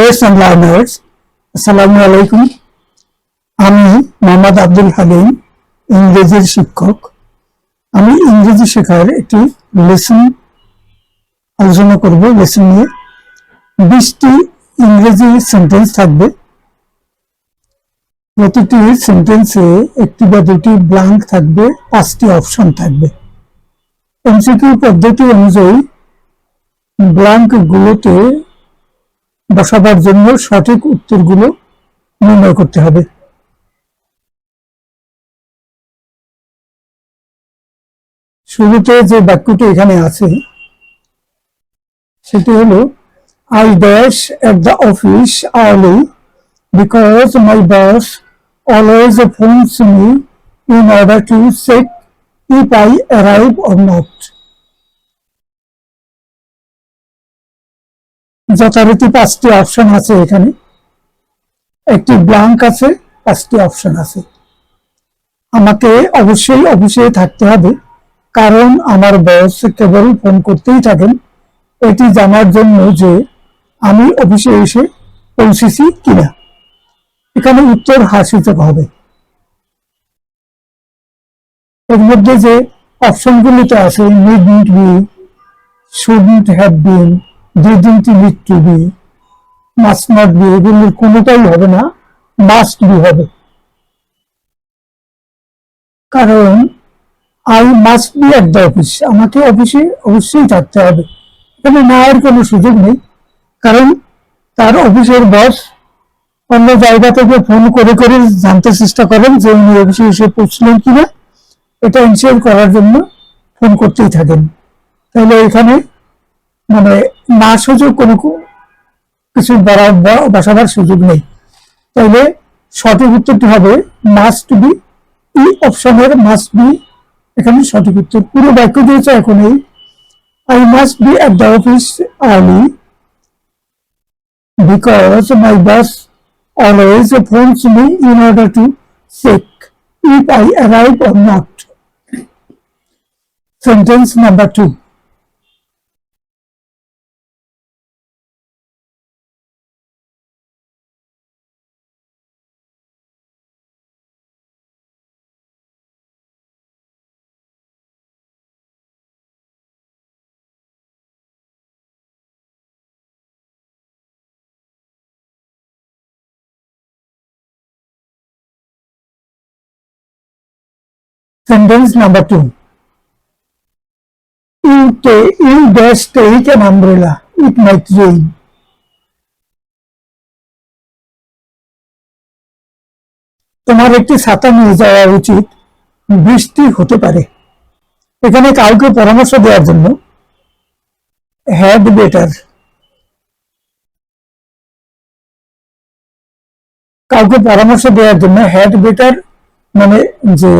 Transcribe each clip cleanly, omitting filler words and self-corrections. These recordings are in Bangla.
viewers and learners, আসসালামু আলাইকুম। আমি মোহাম্মদ আব্দুল হালিম, ইংরেজির শিক্ষক। আমি ইংরেজি শেখার একটি লেসন আলোচনা করব। লেসন নিয়ে 20টি ইংরেজি সেন্টেন্স থাকবে। প্রতিটি সেন্টেন্সে একটি বা দুটি ব্ল্যাঙ্ক থাকবে, 5টি অপশন থাকবে। এমসিকিউ পদ্ধতি অনুযায়ী ব্ল্যাঙ্ক গুলোতে বসাবার জন্য সঠিক উত্তরগুলো নির্ণয় করতে হবে। শুরুতে যে বাক্যটি এখানে আছে সেটি হলো, I dash at the office early because my boss always phones me in order to check if I arrive or not. যথারীতি 5টি অপশন আছে এখানে, একটি ব্ল্যাঙ্ক আছে, 5টি অপশন আছে। আমাকে অবশ্যই অফিসে থাকতে হবে, কারণ আমার বস কেবল ফোন করতেই থাকেন এটি জানার জন্য যে আমি অফিসে এসে পৌঁছেছি কিনা। এখানে উত্তর হাসিচক হবে। এর মধ্যে যে অপশনগুলিতে আছে, needn't be, shouldn't have been, didn't need to be, must not be, এগুলির কোনোটাই হবে না, মাস্ট বি হবে। কারণ I must be at the office, আমাকে অফিসে অবশ্যই থাকতে হবে। এখানে না এর কোনো সুযোগ নেই, কারণ তার অফিসের বস অন্য জায়গা থেকে ফোন করে করে জানতে চেষ্টা করেন যে উনি অফিসে এসে পৌঁছলেন কিনা। এটা ইনশিওর করার জন্য ফোন করতেই থাকেন। তাহলে এখানে মানে না সুযোগ কোনো কিছু বসাবার সুযোগ নেই। তাহলে সঠিক উত্তরটি হবে মাস্ট বি। এই অপশনের মাস্ট বি এখানে সঠিক উত্তর। পুরো বাক্য দিয়েছে এখন এই, I must be at the office early because my boss always phones me in order to check if I arrive or not. Sentence number 2. Sentence number 2. You dash take an umbrella. It might rain. তোমার একটি ছাতা নিয়ে যাওয়া উচিত, বৃষ্টি হতে পারে। এখানে কাউকে পরামর্শ দেওয়ার জন্য হ্যাড বেটার, কাউকে পরামর্শ দেওয়ার জন্য হ্যাড বেটার মানে যে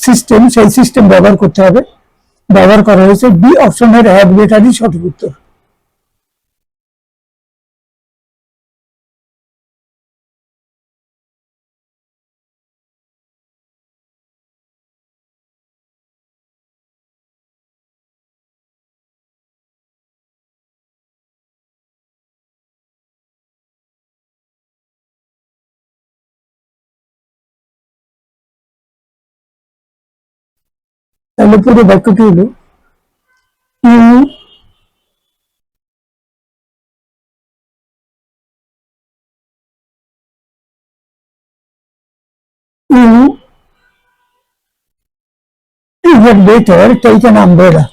সিস্টেম, সেই সিস্টেম ব্যবহার করতে হবে। ব্যবহার করা হয়েছে। বি অপশনের হ্যাড বেটারই সঠিক উত্তর। তাহলে পুরো বাক্যটি হলো, you had better take an umbrella.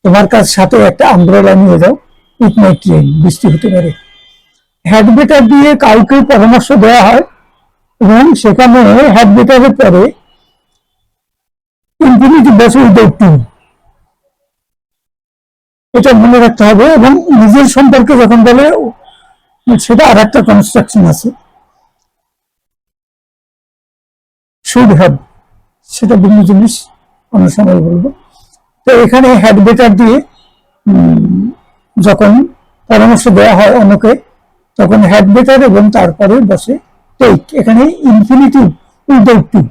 তোমার কাছ সাথে একটা আমব্রেলা নিয়ে যাও, ইট মাইট রেইন, বৃষ্টি হতে পারে। হ্যাড বেটার দিয়ে কাউকে পরামর্শ দেওয়া হয় এবং সেখানে হ্যাড বেটারের পরে ইনফিনিটিভ বসে উইদাউট টু, এটা মনে রাখতে হবে। এবং নিজের সম্পর্কে যখন বলে সেটা আর একটা কনস্ট্রাকশন আছে, শুড হ্যাভ, সেটা ভিন্ন জিনিস, অন্য সময় বলবো। তো এখানে হ্যাড বেটার দিয়ে যখন পরামর্শ দেওয়া হয় অন্যকে, তখন হ্যাড বেটার এবং তারপরে বসে টেক। এখানে infinitive without to.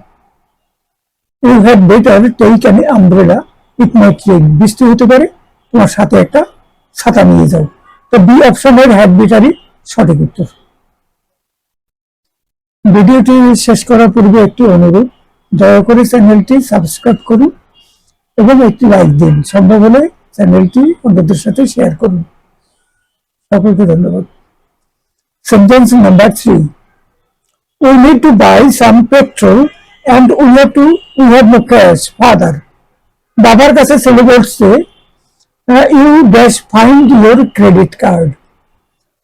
You had better take an umbrella, it might rain, বৃষ্টি হতে পারে, তোমার সাথে একটা ছাতা নিয়ে যাও। তো বি অপশনের হ্যাড বেটারই সঠিক উত্তর। ভিডিওটি শেষ করার পূর্বে একটি অনুরোধ, দয়া করে চ্যানেলটি সাবস্ক্রাইব করুন এবং একটি লাইক দিন, সম্ভব হলে চ্যানেলটি অন্যদের সাথে শেয়ার করুন। সকলকে ধন্যবাদ। Sentence number 3, we need to buy some petrol and we have no cash. Father, বাবার কাছে ছেলে বলছে you dash find your credit card.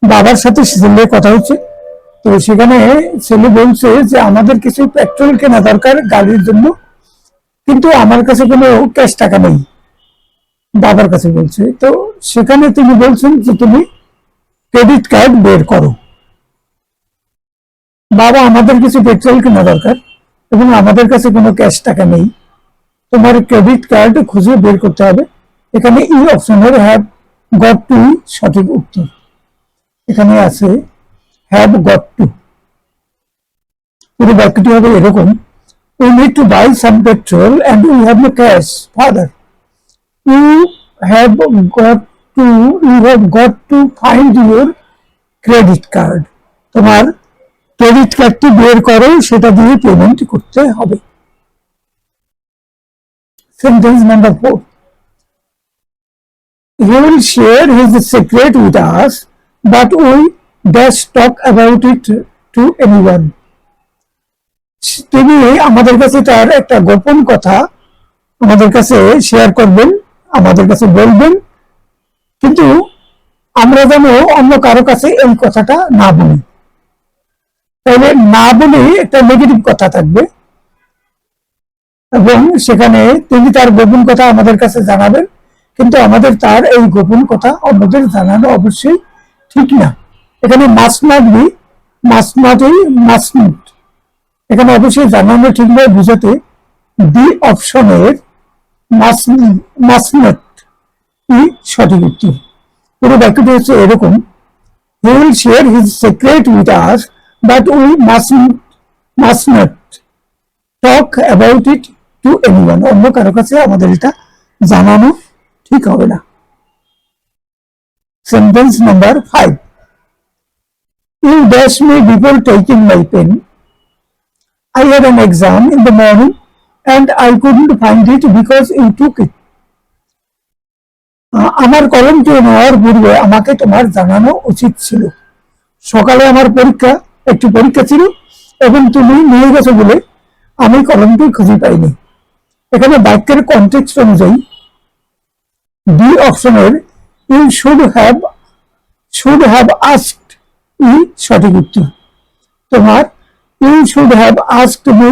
বাবার সাথে ছেলে কথা হচ্ছে, তো সেখানে ছেলে বলছে যে আমাদের কিছু পেট্রোল কেনা দরকার গাড়ির জন্য, কিন্তু আমার কাছে কোনো ক্যাশ টাকা নেই। বাবার কাছে বলছে, তো সেখানে তিনি বলছেন যে তুমি ক্রেডিট কার্ড বের করো। বাবা, আমাদের কিছু পেট্রোল কেনা দরকার এবং আমাদের কাছে কোনো ক্যাশ টাকা নেই, তোমার ক্রেডিট কার্ড খুঁজে বের করতে হবে। এখানে ই অপশনের হ্যাভ গট টু সঠিক উত্তর। এখানে আছে হ্যাভ গট টু। পুরো বাক্যটি হবে এরকম, we need to buy some petrol and we have no cash. Father, you have got to find your credit card. তোমার ক্রেডিট কার্ডটি বের করো, সেটা দিয়ে পেমেন্ট করতে হবে। Sentence number 4, he will share his secret with us but we dash talk about it to anyone. তিনি আমাদের কাছে তার একটা গোপন কথা আমাদের কাছে শেয়ার করবেন, আমাদের কাছে বলবেন, কিন্তু আমরা যেন অন্য কারো কাছে এই কথাটা না বলি। তাহলে না বলে একটা নেগেটিভ কথা থাকবে এবং সেখানে তিনি তার গোপন কথা আমাদের কাছে জানাবেন, কিন্তু আমাদের তার এই গোপন কথা অন্যদের জানানো অবশ্যই ঠিক না। এখানে must not be, must not এই, মাস্ট নট, এখানে অবশ্যই জানানো ঠিক নয়, বুঝাতে বি অপশনের মাস্ট নট ই সঠিক উত্তর। পুরো বাক্যটি হচ্ছে এরকম, he will share his secret with us but we must not talk about it to anyone. অন্য কারো কাছে আমাদের এটা জানানো ঠিক হবে না। Sentence number 5, you dash me before taking my pen. I had an exam in the morning and I couldn't find it because you took it. আমার কলমটি নেওয়ার পূর্বে আমাকে তোমার জানানো উচিত ছিল। সকালে আমার একটি পরীক্ষা ছিল এবং তুমি নিয়ে গেছো বলে আমি কলমটি খুঁজে পাইনি। এখানে বাক্যের কনটেক্সট অনুযায়ী ডি অপশনের ইউ শুড হ্যাভ আস্কড ই সঠিক উত্তর। তোমার you should have asked me,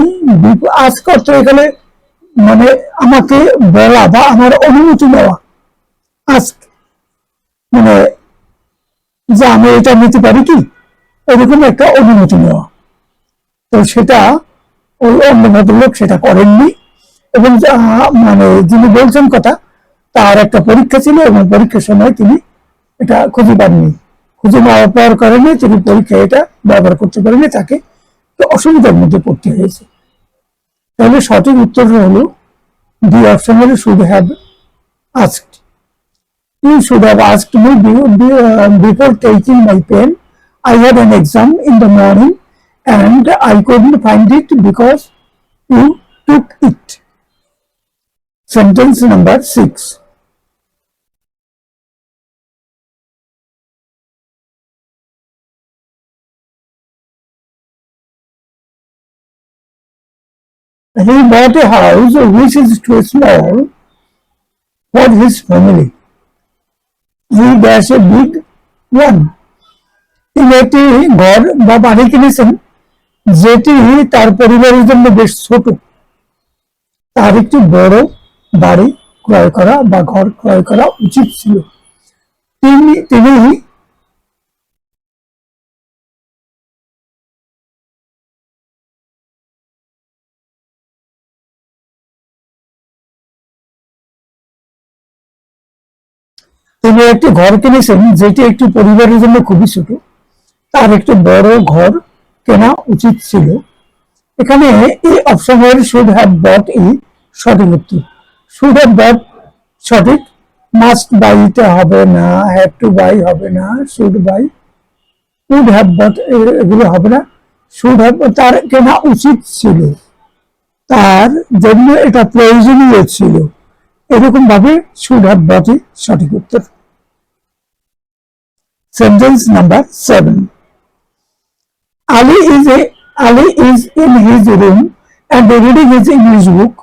ask অর্থ এখানে মানে আমাকে বলা বা আমার অনুমতি নেওয়া। আস্ক মানে যে আমি এটা নিতে পারি কি, এরকম একটা অনুমতি নেওয়া। তো সেটা ওই অন্য ভদ্রলোক সেটা করেননি এবং মানে যিনি বলছেন কথা তার একটা পরীক্ষা ছিল এবং পরীক্ষার সময় তিনি এটা খুঁজে পাননি। খুঁজে না পাওয়ার কারণে তিনি পরীক্ষায় এটা ব্যবহার করতে পারেনি, তাকে অসুবিধার মধ্যে পড়তে হয়েছে। তাহলে সঠিক উত্তর হলো ডি অপশনের should have asked. You should have asked me before taking my pen. I had an exam in the morning and I couldn't find it because you took it. Sentence number 6. He bought a house which is too small for his family. He dash a big one. তিনি একটি ঘর বা বাড়ি কিনেছেন যেটি তার পরিবারের জন্য বেশ ছোট। তার একটি বড় বাড়ি ক্রয় করা বা ঘর ক্রয় করা উচিত ছিল। তিনি একটি ঘর কিনেছেন যেটি একটি পরিবারের জন্য খুবই ছোট, তার একটি বড় ঘর কেনা উচিত ছিল। এখানে এই অপশনের শুড হ্যাভ বট ই সঠিক উত্তর। শুড হ্যাভ বট সঠিক, মাস্ট বাইতে হবে না, হ্যাভ টু বাই হবে না, should buy could have bought এগুলো হবে না, শুড হ্যাভ, তার কেনা উচিত ছিল, তার জন্য এটা প্রয়োজনীয় ছিল, এরকম ভাবে শুড হ্যাভ বটই সঠিক উত্তর। Sentence number 7, Ali is in his room and reading his English book.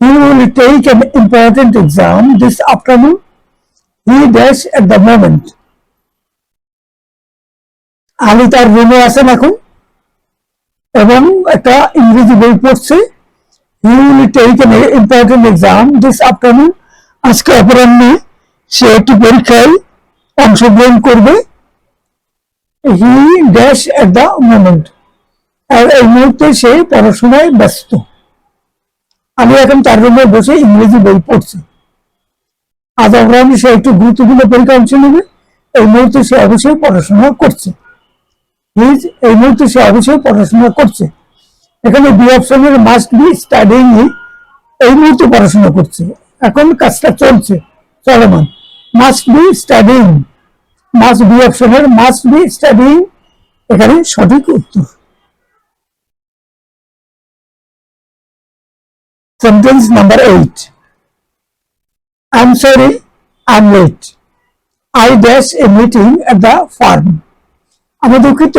He will take an important exam this afternoon. He dash at the moment. Ali তার রুমে আছেন এখন এবং একটা ইংরেজি বই পড়ছে। He will take an important exam this afternoon. আজকে অপরাহ্নে সে একটি পরীক্ষায় অংশগ্রহণ করবে। He dash at the moment. আর এই মুহূর্তে সে পড়াশোনায় ব্যস্ত। আমি এখন তার রুমে বসে ইংরেজি বই পড়ছি। আজ অপরাহ্নে সে একটু গুরুত্বপূর্ণ পরীক্ষা অংশ নেবে। এই মুহূর্তে সে অবশ্যই পড়াশোনা করছে। এই মুহূর্তে সে অবশ্যই পড়াশোনা করছে। এখানে বি অপশনের মাস্ট বি স্টাডিং, এই মুহূর্তে পড়াশোনা করছে, এখন কাজটা চলছে, চলমান। Must be studying, must be অপশনের মাস্ট বি স্টাডিং এখানে সঠিক উত্তর। Sentence number 8, I'm sorry, I'm late. I dash a meeting at the farm. আমি দুঃখিত,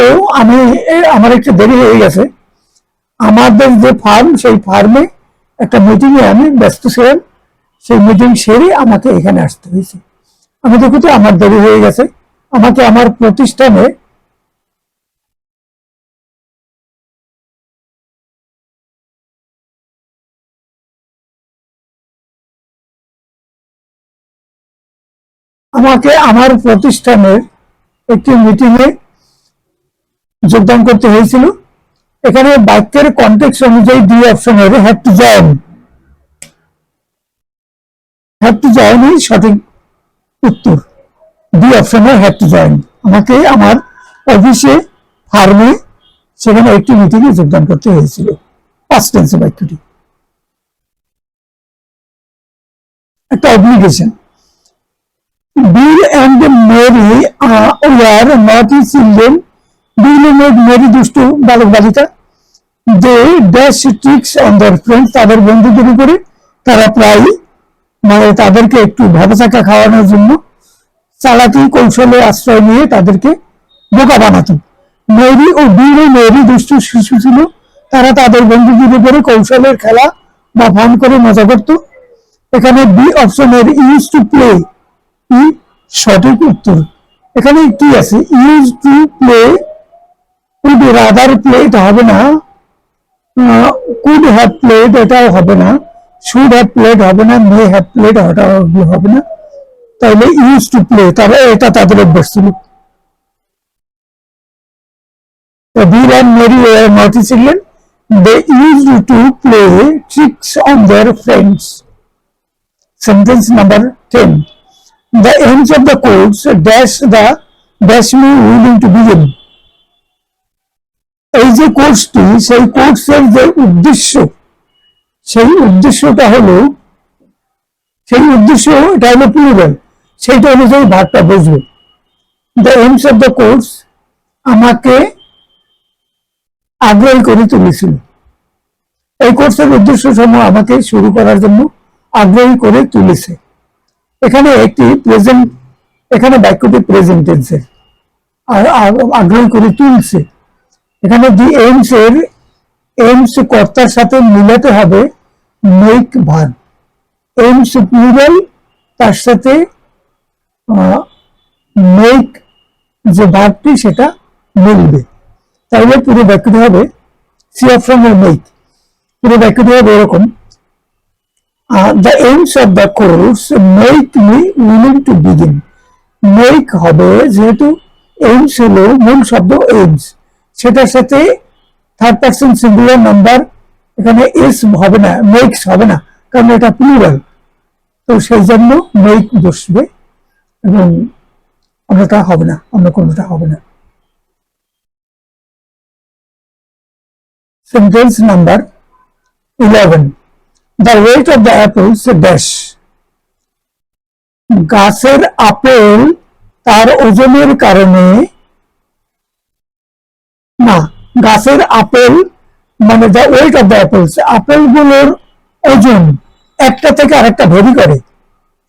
আমার একটু দেরি হয়ে গেছে। আমাদের যে ফার্ম, সেই ফার্মে একটা মিটিং এ আমি ব্যস্ত ছিলাম, সেই মিটিং সেরে আমাকে এখানে আসতে হয়েছে। আমি দুঃখিত, আমার দেরি হয়ে গেছে। আমাকে আমার প্রতিষ্ঠানে আমার প্রতিষ্ঠানের একটি মিটিং এ যোগদান করতে হয়েছিল। এখানে বাক্যের কনটেক্সট অনুযায়ী ডি অপশনের হ্যাভ টু জয়েন সঠিক উত্তর। ডি অপশনের হ্যাভ টু জয়েন, আমাকে আমার অফিসে ফার্মে সেখানে একটি মিটিং এ যোগদান করতে হয়েছিল। পাস্ট টেন্সে বাক্যটি একটা obligation. Bill and Mary were naughty children. Bill and Mary দুষ্টু বালক বালিকা। They dash tricks on their friends, তাদের বন্ধুদের উপরে তারা প্রায় তাদেরকে একটু ভেবাচাকা খাওয়ানোর জন্য চালাকি কৌশলে আশ্রয় নিয়ে তাদেরকে বোকা বানাতো। মেরি ও বিল ও মেরি দুষ্টু শিশু ছিল, তারা তাদের বন্ধুদের উপরে কৌশলের খেলা বা ফান করে মজা করত। এখানে বি অপশনের ইউজ টু প্লে সঠিক উত্তর। এখানে কি আছে? Use to play, would rather played হবে না, কুড হ্যাভ প্লেড এটাও হবে না, শুড হ্যাভ প্লেড হবে না, মে হ্যাভ প্লেড হবে না। তাহলে ইউজ টু প্লে, তাহলে এটা তাদের অভ্যাস ছিল। বিল and Mary were naughty children, they used to play tricks on their friends. Sentence number 10, the ends of the quotes dash me willing to begin. এই যে কোর্সটি, সেই কোর্সের যে উদ্দেশ্য, সেই উদ্দেশ্যটা হলো, এটা হলো প্লুরাল, সেইটা অনুযায়ী ভাগটা বুঝবে। The ends of the course আমাকে আগ্রহী করে তুলেছিল। এই কোর্সের উদ্দেশ্য সমূহ আমাকে শুরু করার জন্য আগ্রহী করে তুলেছে। এখানে এখানে বাক্যটি প্রেজেন্ট টেন্সের, আর আগ্রহী করে তুলছে। এখানে দি এইমস কর্তার সাথে মিলাতে হবে মেক ভার্ব। এইমস প্লুরাল, তার সাথে মেক যে ভার্বটি সেটা মিলবে। তাহলে পুরো বাক্যটি হবে সি অপশনের মেক। পুরো বাক্যটি হবে এরকম, the aims of the course make me willing to begin. Make হবে, যেহেতু এইমস হলো মূল শব্দ এইমস, সেটার সাথে থার্ড পারসন সিঙ্গুলার নাম্বার এখানে এস হবে না, মেক্স হবে না, কারণ এটা প্লুরাল। তো সেই জন্য মেক বসবে এবং অন্যটা হবে না, অন্য কোনটা হবে না। Sentence number 11, the weight of the apples dash. গাছের আপেল তার ওজনের কারণে গাছের আপেল, মানে the weight of the apples, আপেলগুলোর ওজন একটা থেকে আরেকটা ভেরি করে।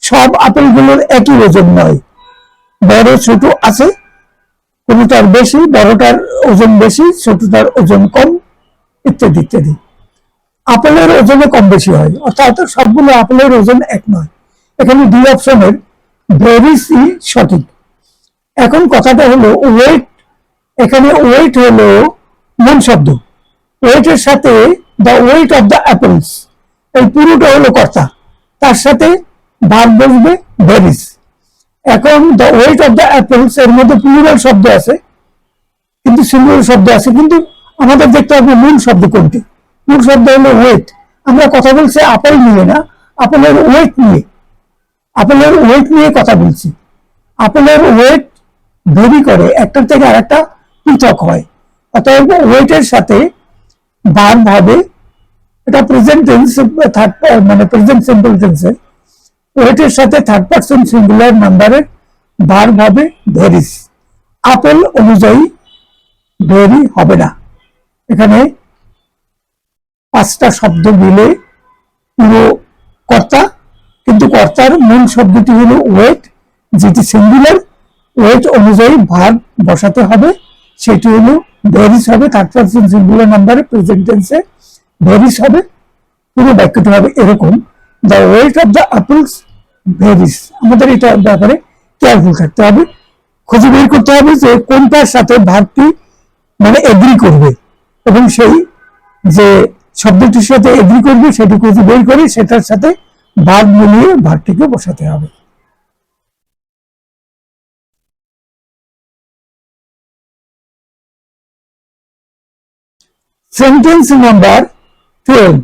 সব আপেলগুলোর একই ওজন নয়, বড় ছোট আছে, কোনোটার বেশি, বড়টার ওজন বেশি, ছোটটার ওজন কম, ইত্যাদি ইত্যাদি। আপেলের ওজনে কম বেশি হয়, অর্থাৎ সবগুলো আপেলের ওজন এক নয়। এখানে দুই অপশনের ভেরিসই সঠিক। এখন কথাটা হলো ওয়েট, এখানে ওয়েট হলো মূল শব্দ, ওয়েটের সাথে the weight of the apples, এই পুরোটা হলো কর্তা, তার সাথে ভাগ বসবে ভেরিস। এখন the weight of the apples এর মধ্যে প্লুরাল শব্দ আছে, কিন্তু সিঙ্গুলার শব্দ আছে, কিন্তু আমাদের দেখতে হবে মূল শব্দ কোনটি। মূল শব্দ হলো ওয়েট। আমরা কথা বলছি আপেল নিয়ে না, আপেলের ওয়েট নিয়ে, আপেলের ওয়েট নিয়ে কথা বলছি। আপেলের ওয়েট ভেরি করে, একটার থেকে আরেকটা পৃথক হয়। অতএব ওয়েটের সাথে ভার্ব হবে, এটা প্রেজেন্ট টেন্স, থার্ড মানে প্রেজেন্ট সিম্পল টেন্সের, ওয়েটের সাথে থার্ড পারসন সিঙ্গুলার নাম্বারের ভার্ব হবে ভেরিস। আপেল অনুযায়ী ভেরি হবে না। এখানে পাঁচটা শব্দ মিলে পুরো কর্তা, কিন্তু কর্তার মূল শব্দটি হলো ওয়েট, যেটি সিঙ্গুলার। ওয়েট অনুযায়ী ভার্ব বসাতে হবে, সেটি হলো ভেরিস হবে, থার্ড পারসন সিঙ্গুলার নাম্বারে প্রেজেন্ট টেন্সে ভেরিস হবে। পুরো বাক্যটি হবে এরকম, the weight of the apples varies. আমাদের এটা ব্যাপারে কেয়ারফুল থাকতে হবে, খুঁজে বের করতে হবে যে কোনটার সাথে ভার্বটি মানে এগ্রি করবে, এবং সেই যে শব্দটির সাথে এগ্রি করবে সেটি খুঁজে বের করে সেটার সাথে ভার্ব মিলিয়ে ভার্বটিকে বসাতে হবে। Sentence number 12,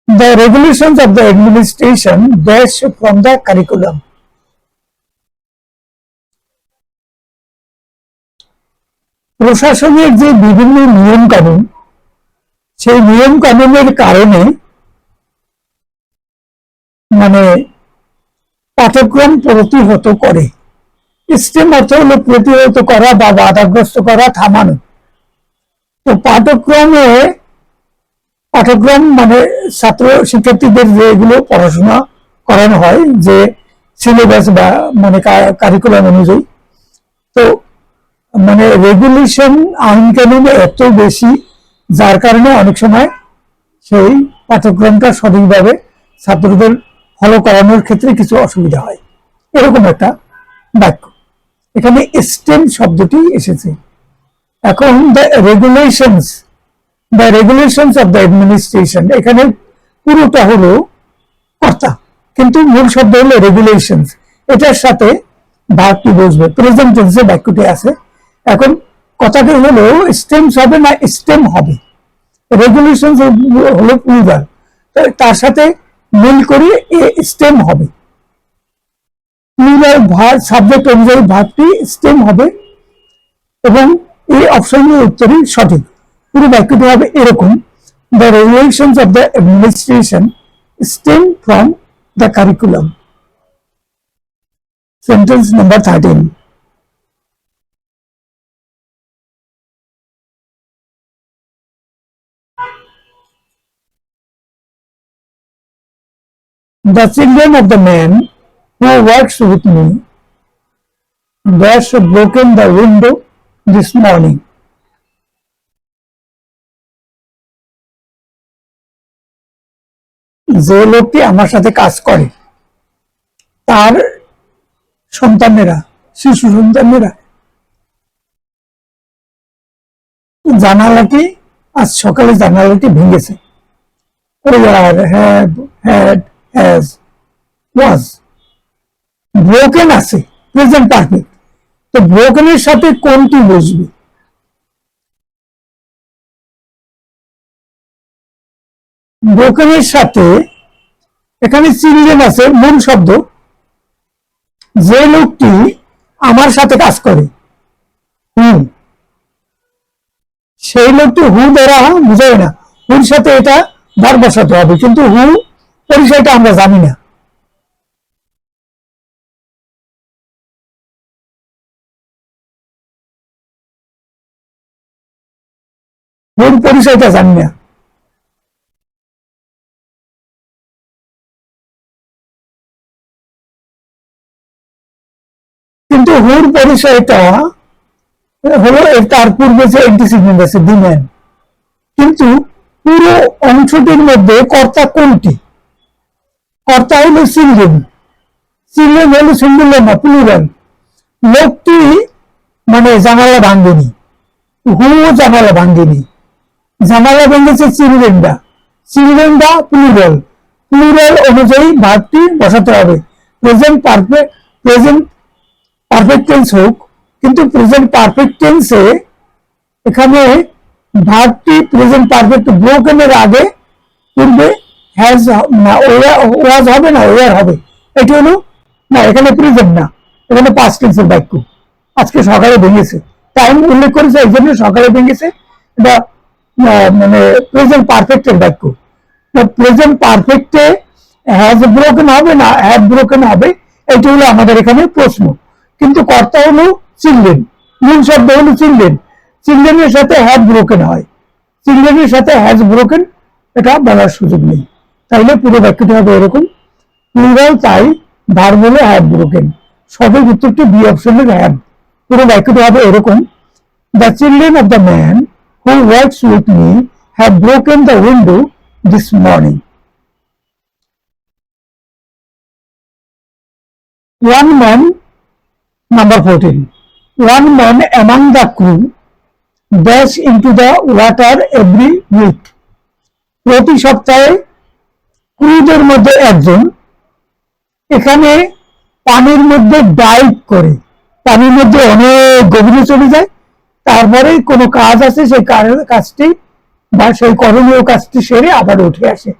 the regulations of the administration dash from the curriculum. প্রশাসনের যে বিভিন্ন নিয়ম কানুন, সেই নিয়ম কানুনের কারণে মানে পাঠ্যক্রম প্রতিহত করে। স্টেম অর্থ হলো প্রতিহত করা বা বাধাগ্রস্ত করা, থামানো। তো পাঠ্যক্রম মানে ছাত্র শিক্ষার্থীদের যেগুলো পড়াশোনা করানো হয়, যে সিলেবাস বা মানে কারিকুলাম অনুযায়ী, তো মানে রেগুলেশন আইন কানুনে এত বেশি, যার কারণে অনেক সময় সেই পাঠ্যক্রমটা সঠিকভাবে ছাত্রদের ফলো করানোর ক্ষেত্রে কিছু অসুবিধা হয়, এরকম একটা বাক্য। এখানে স্টেম শব্দটি এসেছে। এখন the regulations of the administration, এখানে পুরোটা হলো কর্তা, কিন্তু মূল শব্দ হলো রেগুলেশনস, এটার সাথে ভার্বটি বসবে, প্রেজেন্ট টেন্সে বাক্যটি আছে। এখন কথাটি হলো স্টেমস হবে না স্টেম হবে, রেগুলেশন হলো প্লুরাল, তার সাথে মিল করে স্টেম হবে, প্লুরাল ভার্ব সাবজেক্ট অনুযায়ী ভার্বটি স্টেম হবে, এবং এই অপশনের উত্তরই সঠিক। পুরো বাক্যটি হবে এরকম, the regulations of the administration stem from the curriculum. Sentence number 13, the children of the man who works with me dash broken the window this morning. যে লোকটি আমার সাথে কাজ করে তার সন্তানেরা, শিশু সন্তানেরা জানালাটি আজ সকালে জানালাটি ভেঙেছে। ওয়াজ, ব্রোকেন আছে প্রেজেন্ট পারফেক্ট, তো ব্রোকেনের সাথে কোনটি বসবে? ব্রোকেনের সাথে এখানে চিলড্রেন আছে মূল শব্দ, যে লোকটি আমার সাথে কাজ করে, সেই লোকটি হু দ্বারা বুঝাবে না, হুর সাথে এটা ভার বসাতে হবে, কিন্তু হু পরিচয়টা আমরা জানি না। হুর পরিচয়টা জানি না, কিন্তু হুর পরিচয়টা হলো তার পূর্বে যে অ্যান্টিসিডেন্ট আছে ডিম্যান, কিন্তু পুরো অংশটির মধ্যে কর্তা কোনটি? কর্তা হলো চিলড্রেন, চিলড্রেন হলো সিঙ্গুলার না প্লুরাল। লোকটি মানে জানালা ভাঙ্গেনি, হু জানালা ভাঙ্গেনি, জানালা ভেঙেছে চিলড্রেনরা, চিলড্রেনরা প্লুরাল, প্লুরাল অনুযায়ী ভাবটি বসাতে হবে। Present perfect, present perfect tense হোক, কিন্তু প্রেজেন্ট পারফেক্ট টেন্সে এখানে ভার্বটি প্রেজেন্ট পারফেক্ট ব্রোকেনের আগে পূর্বে হ্যাজ না ওয়াজ হবে না ওয়ার হবে, এটি হলো না, এখানে প্রেজেন্ট না, এখানে পাস্ট টেন্সের বাক্য। আজকে সকালে ভেঙেছে, টাইম উল্লেখ করেছে এই জন্য সকালে ভেঙেছে, এটা মানে প্রেজেন্ট পারফেক্টের বাক্য। প্রেজেন্ট পারফেক্টে হ্যাজ ব্রোকেন হবে না হ্যাভ ব্রোকেন হবে, এটি হলো আমাদের এখানে প্রশ্ন। কিন্তু কর্তা হলো চিলড্রেন, মূল শব্দ হলো চিলড্রেন, চিলড্রেনের সাথে হ্যাভ ব্রোকেন হয়, চিলড্রেনের সাথে হ্যাজ ব্রোকেন এটা বলার সুযোগ নেই। তাইলে পুরো বাক্যটি হবে এরকম, প্লুরাল তাই ভার্ব হলো হ্যাভ ব্রোকেন, সঠিক উত্তরটি বি অপশনের হ্যাভ। পুরো বাক্যটি হবে এরকম, the children of the man who works with me have broken the window this morning. One man, number 14. One man among the crew dash into the water every week. প্রতি সপ্তাহে ক্রুদের মধ্যে একজন এখানে পানির মধ্যে ডাইভ করে, পানির মধ্যে অনেক গভীরে চলে যায়, তারপরে কোনো কাজ আছে সেই কাজটি বা সেই করণীয় কাজটি সেরে আবার উঠে আসে।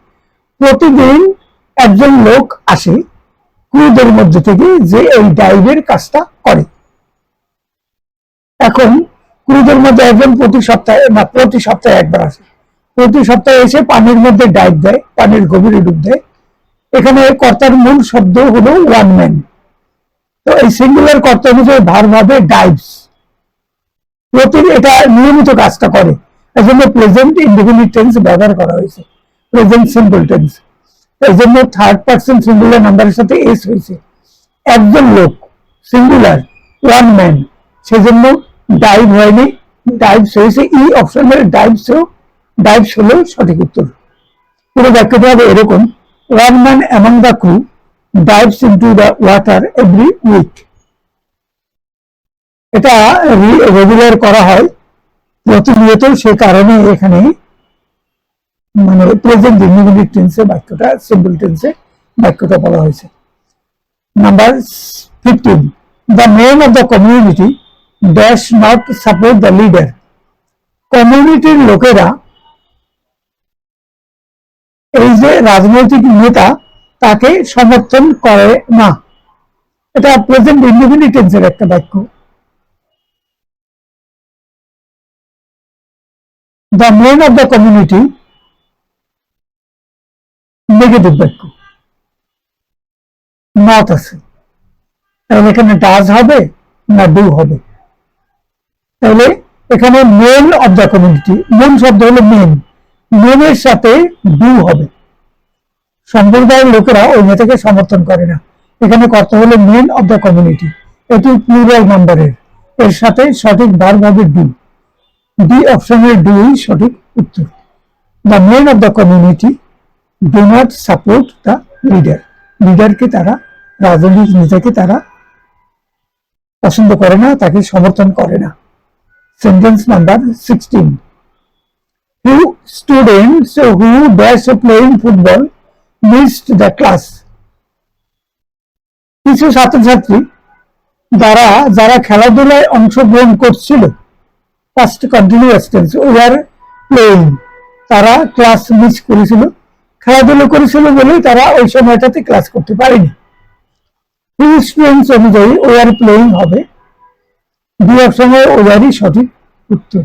প্রতিদিন একজন লোক আসে ক্রুদের মধ্যে থেকে যে এই ডাইভের কাজটা করে। এখন ক্রুদের মধ্যে একজন প্রতি সপ্তাহে একবার আসে, প্রতি সপ্তাহে এসে পানির মধ্যে ডাইভ দেয়, পানির গভীরে ডুব দেয়। এখানে কর্তার মূল শব্দ হলো ওয়ান ম্যান, তো এই সিঙ্গুলার কর্তা অনুযায়ী ভার্ব হবে ডাইভস, এটা নিয়মিত কাজটা করে, এই জন্য প্রেজেন্ট ইনডিফিনিট টেন্স ব্যবহার করা হয়েছে, প্রেজেন্ট সিম্পল টেন্স, এই জন্য থার্ড পার্সন সিঙ্গুলার নাম্বারের সাথে এস হয়েছে। একজন লোক সিঙ্গুলার, ওয়ান ম্যান, সেজন্য ডাইভ হয়নি, ডাইভস হয়েছে, ই অপশনের ডাইভস হলো সঠিক উত্তর। পুরো বাক্যটা হবে এরকম, one man among the crew dives into the water every week. এটা রেগুলার করা হয় প্রতিনিয়ত, সে কারণে এখানে মানে প্রেজেন্ট ইনডিফিনিট টেন্সে বাক্যটা সিম্পল টেন্সে বাক্যটা বলা হয়েছে। Number 15, the men of the community dash not support the leader. কমিউনিটির লোকেরা এই যে রাজনৈতিক নেতা তাকে সমর্থন করে না, এটা প্রেজেন্ট ইনডিফিনিট টেন্সের একটা বাক্য। the men of the community negative বাক্য, নট আছে, তাহলে এখানে ডাজ হবে না ডু হবে, তাহলে এখানে men of the community, men শব্দ হলো মেন, মেনের সাথে ডু হবে, সম্প্রদায়ের লোকেরা ওই নেতাকে সমর্থন করে না, এখানে কর্তা হলো মেন অফ দ্য কমিউনিটি, এটি প্লুরাল নাম্বারের, এর সাথে সঠিক ভার্ব হবে ডু, ডি অপশনের ডুই সঠিক উত্তর। The men of the community do not support the leader, লিডারকে তারা, রাজনৈতিক নেতাকে তারা পছন্দ করে না, তাকে সমর্থন করে না। Sentence number 16, few students who dash playing football missed the class. কিছু ছাত্রছাত্রী যারা খেলাধুলায় অংশগ্রহণ করছিল, first continuous tense, war playing, তারা ক্লাস মিস করেছিল, খেলাধুলা করেছিল বলেই তারা ওই সময়টাতে ক্লাস করতে পারেনি। ফিউ স্টুডেন্টস অনুযায়ী ওয়ার প্লেইং হবে, বি অপশনে ওয়ারই সঠিক উত্তর।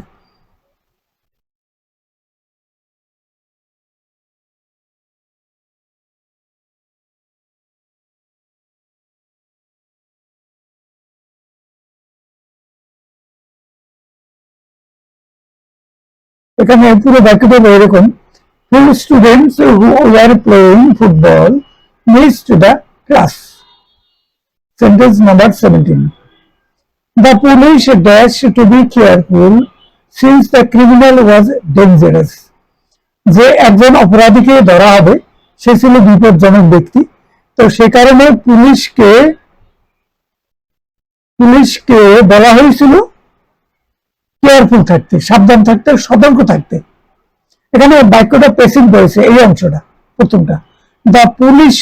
এখানে পুরো বাক্যটা এরকম, few students who were playing football missed the class. Sentence number 17. The police dashed to be careful since the criminal was dangerous. যে একজন অপরাধীকে ধরা হবে সে ছিল বিপজ্জনক ব্যক্তি, তো সে কারণে পুলিশকে বলা হয়েছিল কেয়ারফুল থাকতে, সাবধান থাকতে, সতর্ক থাকতে। এখানে বাক্যটা প্রেসিভ রয়েছে, এই অংশটা প্রথমটা, দ্য পুলিশ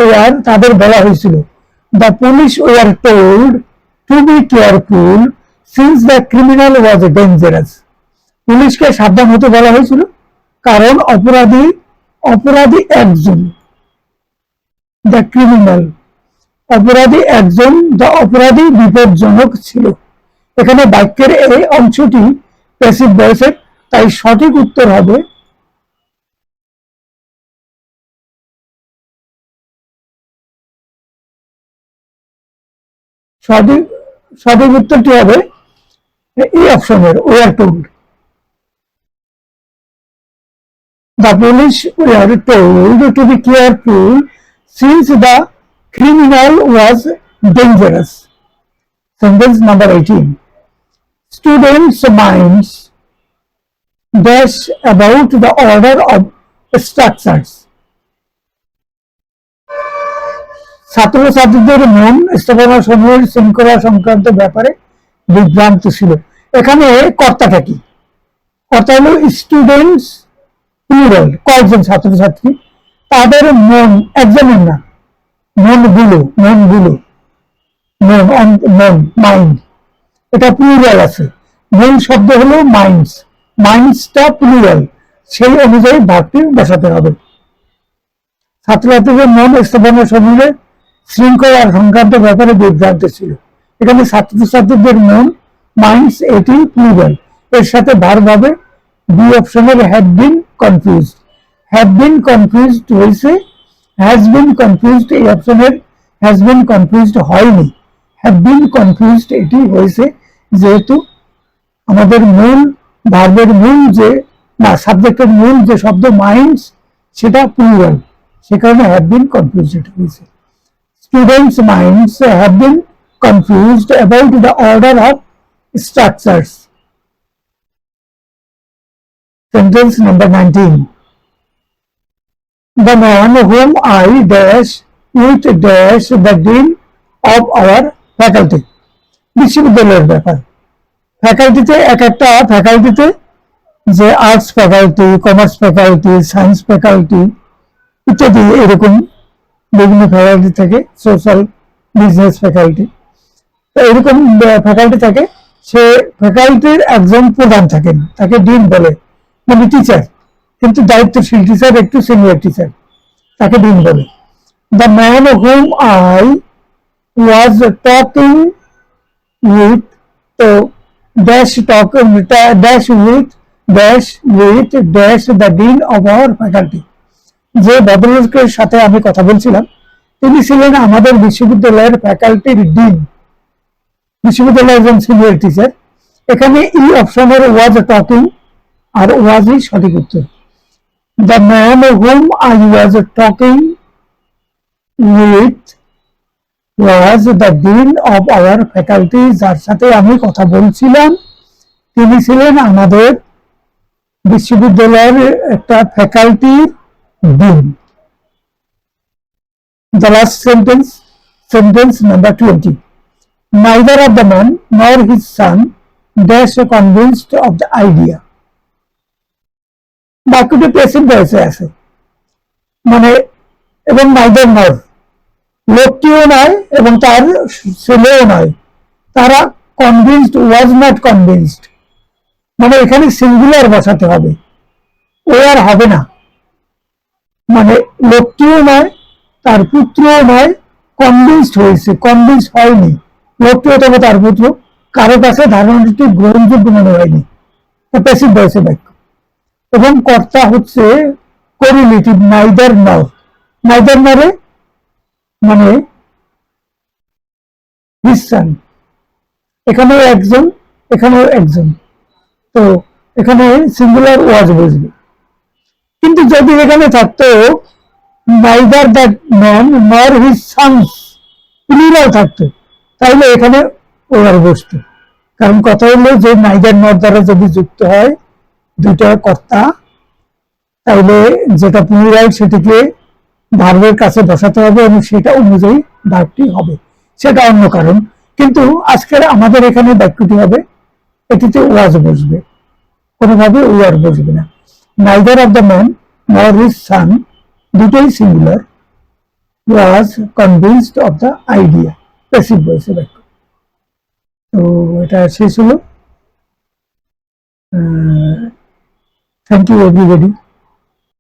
ওয়ার তাদের বলা হয়েছিল, the police were told to be careful since the criminal was dangerous. পুলিশকে সাবধান হতে বলা হয়েছিল কারণ অপরাধী একজন, দ্য ক্রিমিনাল অপরাধী বিপজ্জনক ছিল। এখানে বাক্যের এই অংশটি প্যাসিভ ভয়েসের, তাই সঠিক উত্তর হবে সঠিক উত্তরটি হবে এই অপশনের, were told. The police were told to be careful since the criminal was dangerous. Sentence number 18. Students' minds dash about the order of structures. ছাত্রছাত্রীদের মন স্থাপনা সমূহের শৃঙ্খলা সংক্রান্ত ব্যাপারে বিভ্রান্ত ছিল। এখানে কর্তাটা কি? কর্তা হলো স্টুডেন্টস, প্লুরাল, কয়েকজন ছাত্রছাত্রী, তাদের মন, একজনের না, মনগুলো, মাইন্ড, এটা প্লুরাল আছে। মূল শব্দ হলো মাইন্ডসটা প্লুরাল, সেই অনুযায়ী ভাবটি বসাতে হবে। ছাত্রছাত্রীদের মন স্থাপনা সমূহে শৃঙ্খলা সংক্রান্ত ব্যাপারে বিভ্রান্ত ছিল। এখানে ছাত্রছাত্রীদের মন, মাইন্ডস, এটি প্লুরাল, এর সাথে ভার্ব হবে বি অপশনের have been confused. Have been confused হয়েছে, হ্যাজ বিন কনফিউজড এই অপশনের হ্যাজ বিন কনফিউজড হয়নি, হ্যাভ বিন কনফিউজড এটি হয়েছে, যেহেতু আমাদের মূল ভার্বের সাবজেক্টের মূল যে শব্দ মাইন্ডস সেটা প্লুরাল, সে কারণে হ্যাভ বিন কনফিউজড হয়েছে। Students' minds have been confused about the order of structures. Sentence number 19. The man whom I dash with dash the dean of our faculty. বিশ্ববিদ্যালয়ের ব্যাপার। ফ্যাকাল্টিতে একটা ফ্যাকাল্টিতে যে arts faculty, commerce faculty, science faculty ইত্যাদি এরকম বিভিন্ন ফ্যাকাল্টি থাকে, সোশ্যাল বিজনেস ফ্যাকাল্টি, এরকম ফ্যাকাল্টি থাকে। সে ফ্যাকাল্টির একজন প্রধান থাকেন, তাকে ডিন বলে, মানে টিচার, কিন্তু দায়িত্বশীল টিচার, একটু সিনিয়র টিচার, তাকে ডিন বলে। The man whom I was talking with, তো dash with dash the dean of our faculty. যে ভদ্রলোকের সাথে আমি কথা বলছিলাম তিনি ছিলেন আমাদের বিশ্ববিদ্যালয়ের ফ্যাকাল্টির ডিন, বিশ্ববিদ্যালয়ের একজন সিনিয়র টিচার। এখানে ই অপশনের ওয়াজ টকিং আর ওয়াজই সঠিক উত্তর। The man whom I was talking with was the dean of our faculty, যার সাথে আমি কথা বলছিলাম তিনি ছিলেন আমাদের বিশ্ববিদ্যালয়ের একটা ফ্যাকাল্টির dean. The last sentence number 20. Neither of the man nor his son dash convinced of the idea. বাক্যটি প্যাসিভ ভয়েসে আছে, মানে এবং neither nor, লোকটিও নয় এবং তার ছেলেও নয়, তারা কনভিন্সড, ওয়াজ নট কনভিন্সড, মানে এখানে সিঙ্গুলার বসাতে হবে, ও আর হবে না, মানে লোকটিও নয় তার পুত্রও নয়, কনভিন্সড হয়েছে, কনভিন্স হয়নি, লোকটি অথবা তার পুত্র, কারো কাছে ধারণাটি গ্রহণযোগ্য মনে হয়নি, প্যাসিভ ভয়েসে বাক্য। এবং কর্তা হচ্ছে কোরিলেটিভ, নাইদার নর, নাইদার নরে মানে হিস সন, এখানেও একজন, এখানেও একজন, তো এখানে সিঙ্গুলার ওয়াজ বসবে। কিন্তু যদি এখানে থাকতো neither that man nor his sons, plural থাকতো, তাহলে এখানে ওয়ার বসতো। কারণ কথা হলো যে নাইদার নর দ্বারা যদি যুক্ত হয় দুইটা কর্তা, তাহলে যেটা প্লুরাল সেটিকে ভার্বের কাছে বসাতে হবে এবং সেটা অনুযায়ী ভার্বটি হবে, সেটা অন্য কারণ। কিন্তু আজকের আমাদের এখানে বাক্যটি হবে, এটিতে ওয়াজ বসবে, কোনোভাবে ওয়ার বসবে না। Neither of the man nor his son, দুটোই singular, was convinced of the idea, passive ভয়েসে বাক্য। তো এটা শেষ হলো। Thank you everybody.